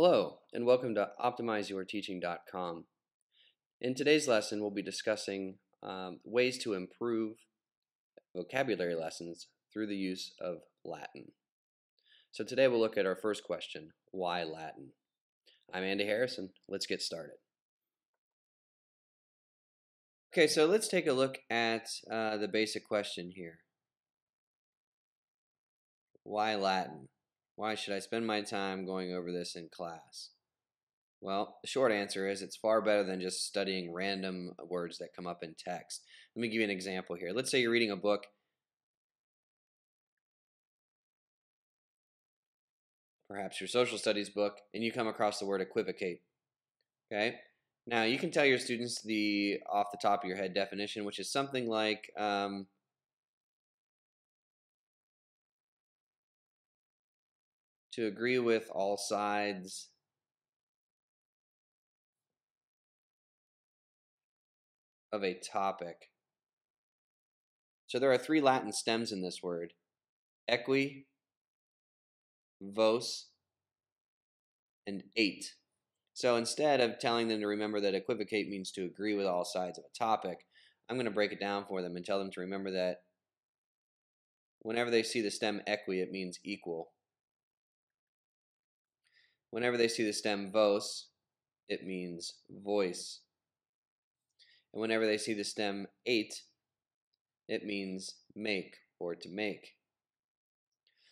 Hello, and welcome to OptimizeYourTeaching.com. In today's lesson, we'll be discussing ways to improve vocabulary lessons through the use of Latin. So today we'll look at our first question, why Latin? I'm Andy Harrison. Let's get started. Okay, so let's take a look at the basic question here. Why Latin? Why should I spend my time going over this in class? Well, the short answer is it's far better than just studying random words that come up in text. Let me give you an example here. Let's say you're reading a book, perhaps your social studies book, and you come across the word equivocate. Okay? Now, you can tell your students the off the top of your head definition, which is something like to agree with all sides of a topic. So there are three Latin stems in this word: equi, vos, and ate. So instead of telling them to remember that equivocate means to agree with all sides of a topic, I'm going to break it down for them and tell them to remember that whenever they see the stem equi, it means equal. Whenever they see the stem vos, it means voice. And whenever they see the stem ate, it means make or to make.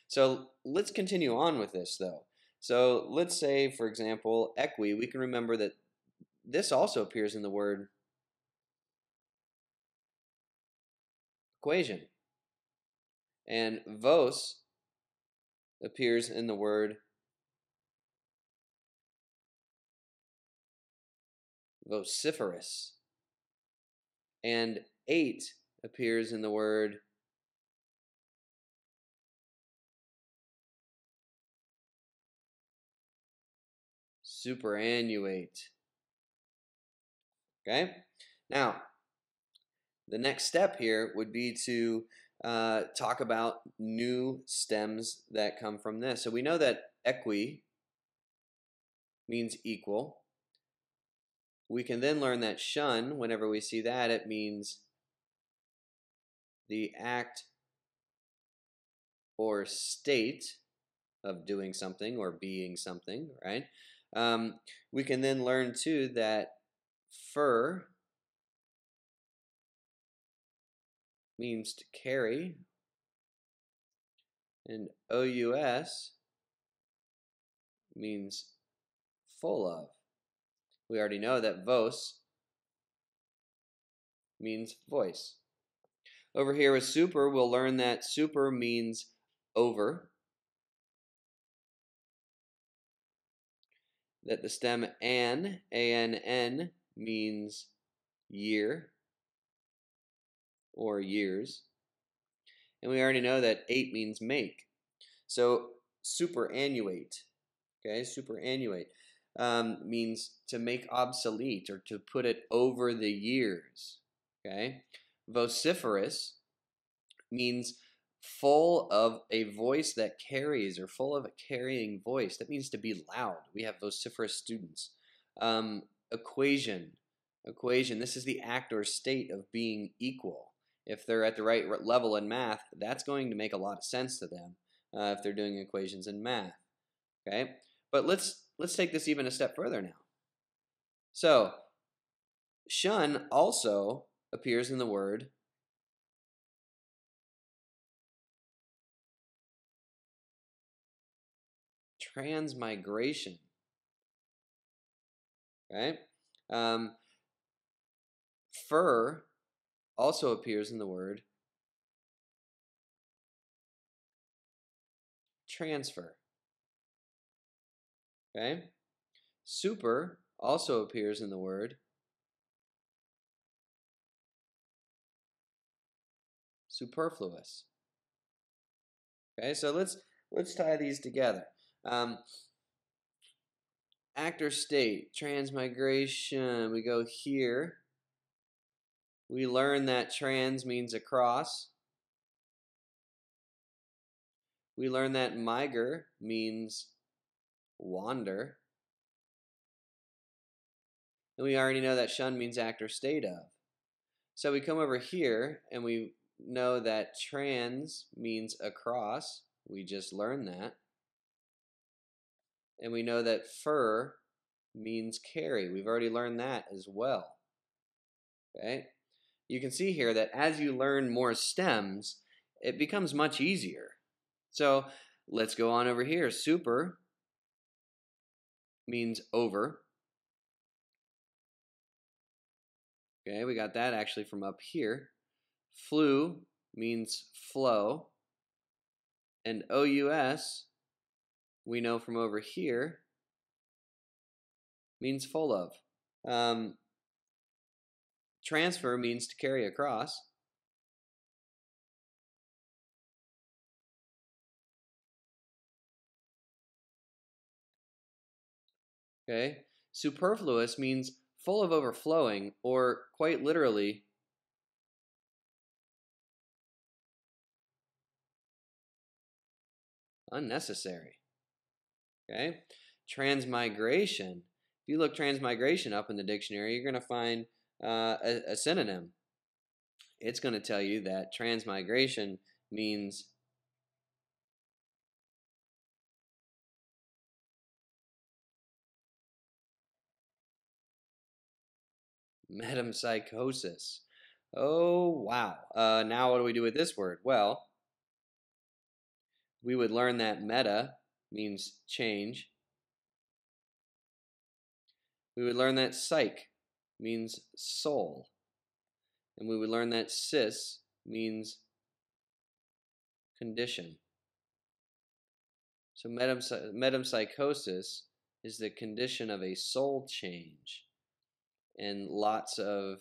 So let's continue on with this though. So let's say, for example, equi, we can remember that this also appears in the word equation. And vos appears in the word vociferous. And ate appears in the word superannuate. Okay? Now, the next step here would be to talk about new stems that come from this. So we know that equi means equal. We can then learn that shun, whenever we see that, it means the act or state of doing something or being something, right? We can then learn too that fur means to carry, and ous means full of. We already know that vos means voice. Over here with super, we'll learn that super means over, that the stem an, A-N-N, means year or years. And we already know that ate means make. So superannuate, okay, superannuate means to make obsolete or to put it over the years, okay. Vociferous means full of a voice that carries or full of a carrying voice. That means to be loud. We have vociferous students. Equation, this is the act or state of being equal. If they're at the right level in math, that's going to make a lot of sense to them if they're doing equations in math. Okay, but let's take this even a step further now. So shun also appears in the word transmigration. Okay, fur also appears in the word transfer. Okay, super also appears in the word superfluous. Okay, so let's tie these together. Act or state, transmigration. We go here. We learn that trans means across. We learn that miger means wander. And we already know that shun means act or state of. So we come over here and we know that trans means across. We just learned that. And we know that fur means carry. We've already learned that as well. Okay? You can see here that as you learn more stems, it becomes much easier. So let's go on over here. Super means over. Okay, we got that actually from up here. Flu means flow. And OUS, we know from over here, means full of. Transfer means to carry across. Okay, superfluous means full of overflowing, or quite literally, unnecessary. Okay, transmigration. If you look transmigration up in the dictionary, you're going to find a synonym. It's going to tell you that transmigration means metempsychosis. Oh, wow. Now what do we do with this word? Well, we would learn that meta means change. We would learn that psych means soul. And we would learn that cis means condition. So metempsychosis is the condition of a soul change. And lots of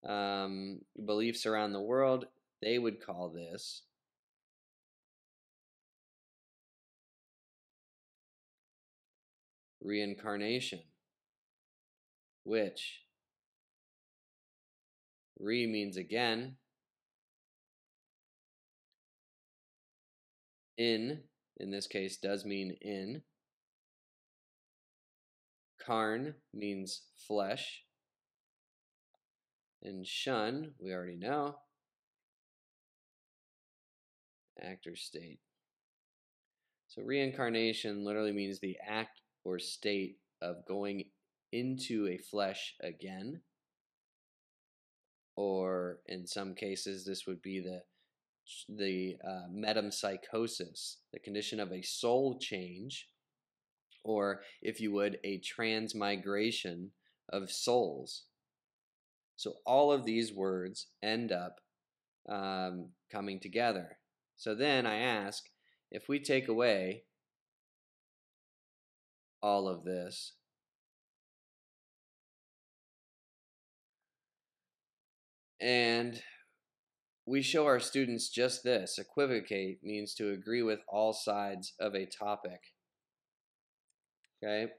beliefs around the world, they would call this reincarnation, which re means again, in this case does mean in, karn means flesh, and shun, we already know, act or state. So reincarnation literally means the act or state of going into a flesh again, or in some cases this would be the metempsychosis, the condition of a soul change, or if you would, a transmigration of souls. So all of these words end up coming together. So then I ask, if we take away all of this, and we show our students just this, equivocate means to agree with all sides of a topic. Okay?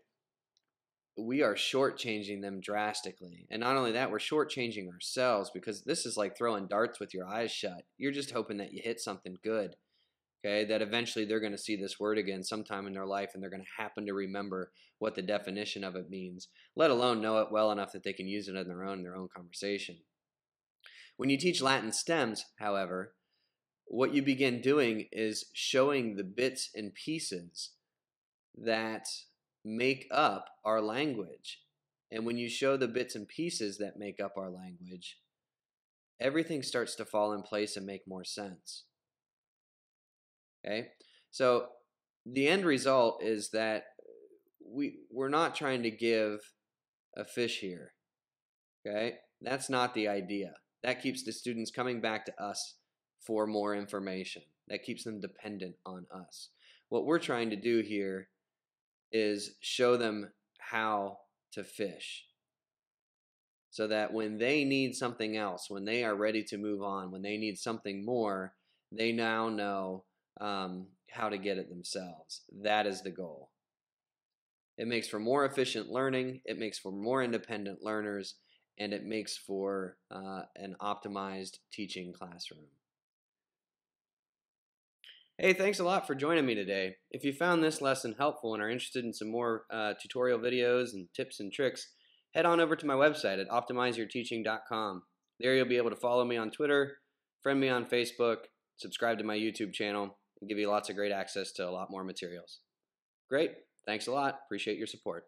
We are shortchanging them drastically. And not only that, we're shortchanging ourselves, because this is like throwing darts with your eyes shut. You're just hoping that you hit something good. Okay, that eventually they're going to see this word again sometime in their life, and they're going to happen to remember what the definition of it means, let alone know it well enough that they can use it in their own conversation. When you teach Latin stems, however, what you begin doing is showing the bits and pieces that make up our language. And when you show the bits and pieces that make up our language, everything starts to fall in place and make more sense. Okay? So the end result is that we're not trying to give a fish here. Okay? That's not the idea. That keeps the students coming back to us for more information. That keeps them dependent on us. What we're trying to do here is show them how to fish, so that when they need something else, when they are ready to move on, when they need something more, they now know how to get it themselves. That is the goal. It makes for more efficient learning, it makes for more independent learners, and it makes for an optimized teaching classroom. Hey, thanks a lot for joining me today. If you found this lesson helpful and are interested in some more tutorial videos and tips and tricks, head on over to my website at optimizeyourteaching.com. There you'll be able to follow me on Twitter, friend me on Facebook, subscribe to my YouTube channel, and give you lots of great access to a lot more materials. Great. Thanks a lot. Appreciate your support.